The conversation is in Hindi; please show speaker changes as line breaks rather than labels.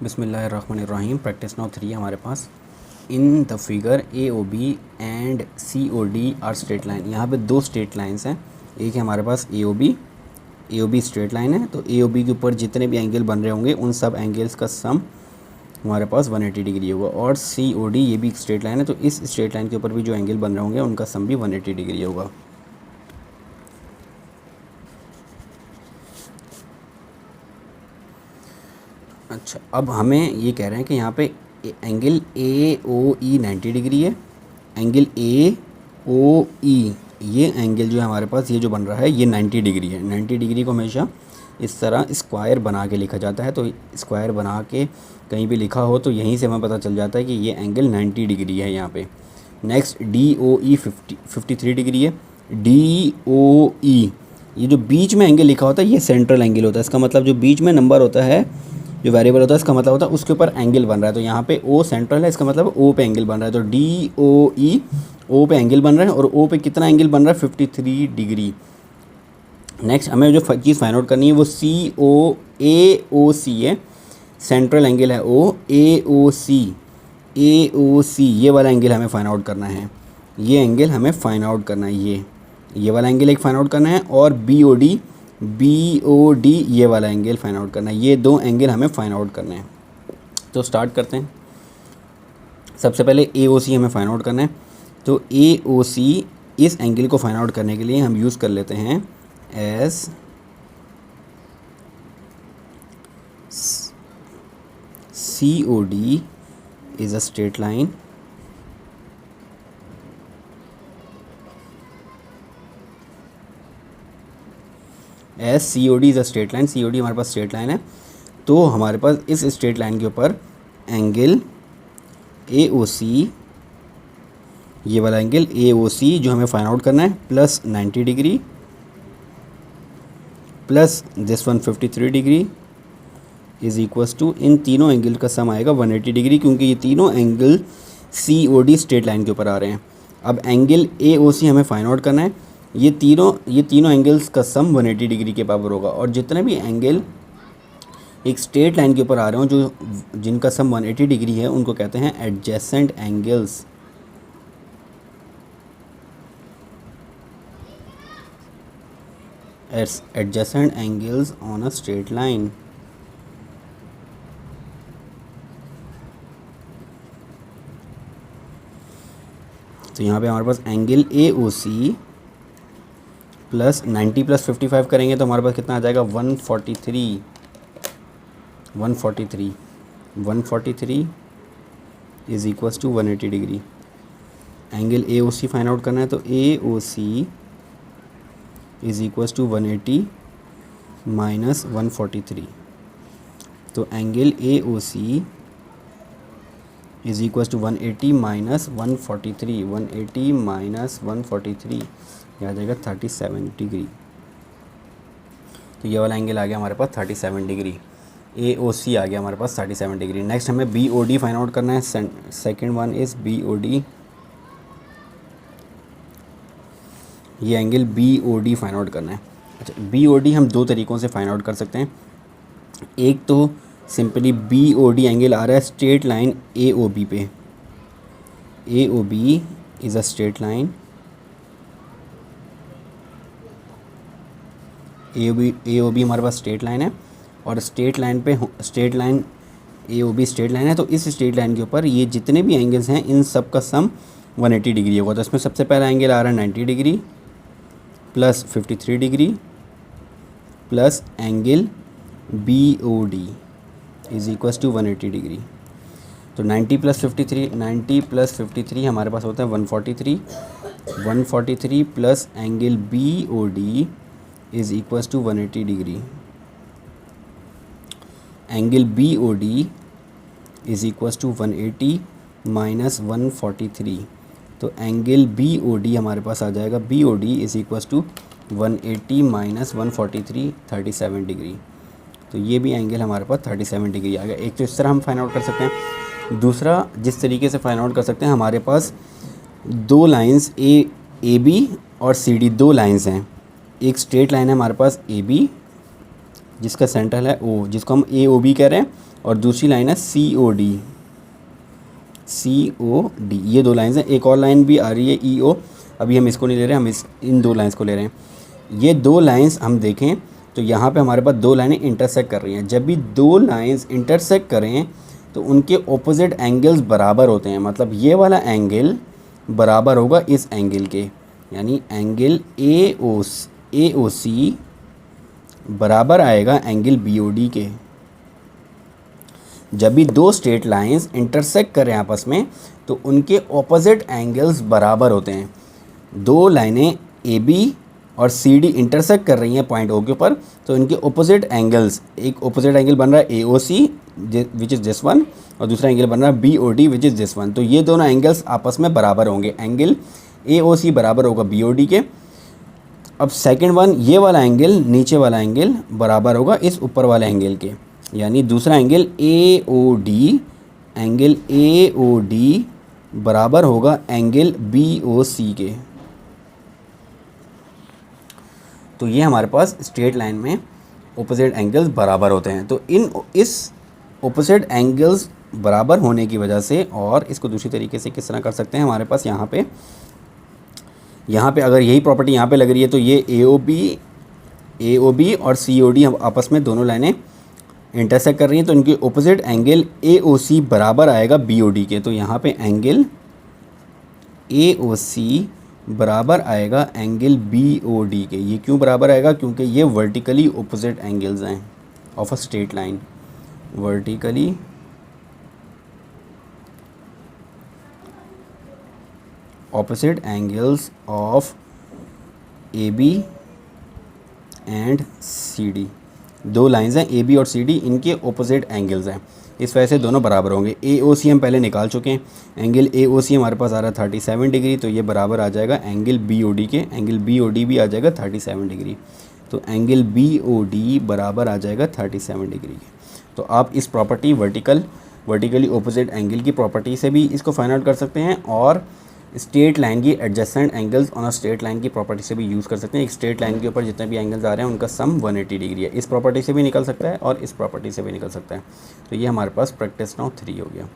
बिस्मिल्लाहिर्रहमानिर्रहीम। प्रैक्टिस नाउ 3 हमारे पास। In the figure A O B and C O D are straight line. यहाँ पे दो स्ट्रेट लाइंस हैं। एक है हमारे पास A O B straight line है। तो ए ओ बी के ऊपर जितने भी एंगल बन रहे होंगे उन सब एंगल्स का सम हमारे पास 180 डिग्री होगा। और सी ओ डी ये भी एक स्ट्रेट लाइन है, तो इस स्ट्रेट लाइन के ऊपर भी जो एंगल बन रहे होंगे उनका सम भी 180 डिग्री होगा। अच्छा, अब हमें ये कह रहे हैं कि यहाँ पे angle A O E 90 degree है। एंगल ए ओ ई ये एंगल जो है हमारे पास, ये जो बन रहा है ये 90 डिग्री है। 90 डिग्री को हमेशा इस तरह स्क्वायर बना के लिखा जाता है। तो स्क्वायर बना के कहीं भी लिखा हो तो यहीं से हमें पता चल जाता है कि ये एंगल 90 डिग्री है यहाँ पे। नेक्स्ट डी ओ ई 53 डिग्री है। डी ओ ई ये जो बीच में एंगल लिखा होता है ये सेंट्रल एंगल होता है। इसका मतलब जो बीच में नंबर होता है, जो वेरिएबल होता है, इसका मतलब होता है उसके ऊपर एंगल बन रहा है। तो यहाँ पे ओ सेंट्रल है, इसका मतलब ओ पे एंगल बन रहा है। तो डी ओ ई ओ पे एंगल बन रहा है और ओ पे कितना एंगल बन रहा है 53 डिग्री। नेक्स्ट हमें जो चीज़ फाइंड आउट करनी है वो सी ओ सी है। सेंट्रल एंगल है ओ, ए ओ सी ये वाला एंगल हमें फाइंड आउट करना है। ये एंगल हमें फाइंड आउट करना है, ये वाला एंगल एक फाइंड आउट करना है। और बी ओ डी ये वाला एंगल फाइंड आउट करना है। ये दो एंगल हमें फाइंड आउट करने हैं। तो स्टार्ट करते हैं। सबसे पहले ए ओ सी हमें फाइंड आउट करना है। तो ए ओ सी इस एंगल को फाइंड आउट करने के लिए हम यूज़ कर लेते हैं S C O D is a straight line S C O D is a straight line. C O D हमारे पास स्ट्रेट लाइन है। तो हमारे पास इस स्ट्रेट लाइन के ऊपर एंगल ए ओ सी, ये वाला एंगल ए ओ सी जो हमें फाइंड आउट करना है, plus 90 degree plus this 153 degree is equals to, इन तीनों एंगल का सम आएगा 180 डिग्री, क्योंकि ये तीनों angle C O D straight line के ऊपर आ रहे हैं। अब एंगल ए ओ सी हमें फाइंड आउट करना है। ये तीनों एंगल्स का सम 180 डिग्री के बराबर होगा। और जितने भी एंगल एक स्ट्रेट लाइन के ऊपर आ रहे हो जो जिनका सम 180 डिग्री है उनको कहते हैं adjacent angles. Adjacent angles on a straight line. तो यहाँ पे हमारे पास angle A O C plus 90 plus 55 करेंगे तो हमारे पास कितना आ जाएगा 143 is equals to 180 degree. Angle A O C find out करना है। तो A O C is equals to 180 minus 143। तो angle A O C is equals to 180 minus 143। 180 minus 143 ये आ जाएगा 37 डिग्री। तो ये वाला एंगल आ गया हमारे पास 37 डिग्री। ए ओ सी आ गया हमारे पास 37 डिग्री। नेक्स्ट हमें B O D find out करना है। Second one is B O D. ये angle B O D find out करना है। अच्छा, बी ओ डी हम दो तरीक़ों से फाइंड आउट कर सकते हैं। एक तो simply B O D angle आ रहा है straight line A O B पे। A O B is a straight line, A O B हमारे पास स्ट्रेट लाइन है। और straight line A O B straight line है। तो इस स्ट्रेट लाइन के ऊपर ये जितने भी एंगल्स हैं इन सब का सम 180 डिग्री होगा। तो इसमें सबसे पहला एंगल आ रहा है 90 degree plus 53 degree plus angle B O D is equals to 180 degree. तो 90 प्लस 53 हमारे पास होता है 143 plus angle B O D is equals to 180 degree. Angle B O D is equals to 180 minus 143। तो एंगल बी ओ डी हमारे पास आ जाएगा, B O D is equals to 180 minus 143 37 degree. तो ये भी एंगल हमारे पास 37 डिग्री आ गया। एक तो इस तरह हम फाइंड आउट कर सकते हैं। दूसरा जिस तरीके से फाइंड आउट कर सकते हैं, हमारे पास दो लाइंस ए बी और सी डी दो लाइंस हैं। एक स्ट्रेट लाइन है हमारे पास ए बी जिसका सेंटर है ओ, जिसको हम ए ओ बी कह रहे हैं, और दूसरी लाइन है COD, COD, ये 2 लाइन्स हैं। एक और लाइन भी आ रही है EO, अभी हम इसको नहीं ले रहे, हम इन 2 लाइन्स को ले रहे हैं। ये 2 लाइन्स हम देखें तो यहाँ पे हमारे पास 2 लाइनें इंटरसेक्ट कर रही हैं। जब भी 2 लाइन्स इंटरसेक्ट करें तो उनके ऑपोजिट एंगल्स बराबर होते हैं, मतलब ये वाला एंगल बराबर होगा इस एंगल के, यानी एंगल AOC बराबर आएगा एंगल BOD के। जब भी 2 स्ट्रेट लाइंस इंटरसेक्ट करें आपस में तो उनके ऑपोजिट एंगल्स बराबर होते हैं। 2 लाइनें AB और CD इंटरसेक्ट कर रही हैं पॉइंट O के ऊपर, तो इनके ऑपोजिट एंगल्स, एक ऑपोजिट एंगल बन रहा है AOC which is this one, और दूसरा एंगल बन रहा है BOD which is this one. तो ये दोनों एंगल्स आपस में बराबर होंगे, एंगल AOC बराबर होगा BOD के। अब सेकंड वन, ये वाला एंगल, नीचे वाला एंगल बराबर होगा इस ऊपर वाले एंगल के, यानी दूसरा एंगल AOD बराबर होगा एंगल BOC के। तो ये हमारे पास स्ट्रेट लाइन में ऑपोजिट एंगल्स बराबर होते हैं। तो इस ऑपोजिट एंगल्स बराबर होने की वजह से, और इसको दूसरी तरीके से किस तरह कर सकते हैं, हमारे पास यहाँ पे अगर यही प्रॉपर्टी यहाँ पे लग रही है तो ये AOB और COD आपस में दोनों लाइनें इंटरसेक्ट कर रही हैं, तो इनके ऑपोजिट एंगल AOC बराबर आएगा BOD के। तो यहाँ पे एंगल AOC बराबर आएगा एंगल BOD के। ये क्यों बराबर आएगा? क्योंकि ये वर्टिकली ऑपोजिट एंगल्स हैं of a straight line, vertically opposite angles of AB and CD। 2 lines हैं AB और CD, इनके ऑपोजिट एंगल्स हैं, इस वजह से दोनों बराबर होंगे। AOC हम पहले निकाल चुके हैं, एंगल AOC हमारे पास आ रहा है 37 डिग्री, तो ये बराबर आ जाएगा एंगल BOD के। एंगल BOD भी आ जाएगा 37 डिग्री, तो एंगल BOD बराबर आ जाएगा 37 डिग्री के। तो आप इस प्रॉपर्टी वर्टिकली ऑपोजिट एंगल की प्रॉपर्टी से भी इसको फाइंड आउट कर सकते हैं, और स्ट्रेट लाइन की adjacent angles on a straight line की प्रॉपर्टी से भी यूज़ कर सकते हैं। एक स्ट्रेट लाइन के ऊपर जितने भी एंगल्स आ रहे हैं उनका सम 180 डिग्री है। इस प्रॉपर्टी से भी निकल सकता है और इस प्रॉपर्टी से भी निकल सकता है। तो ये हमारे पास प्रैक्टिस नाउ 3 हो गया।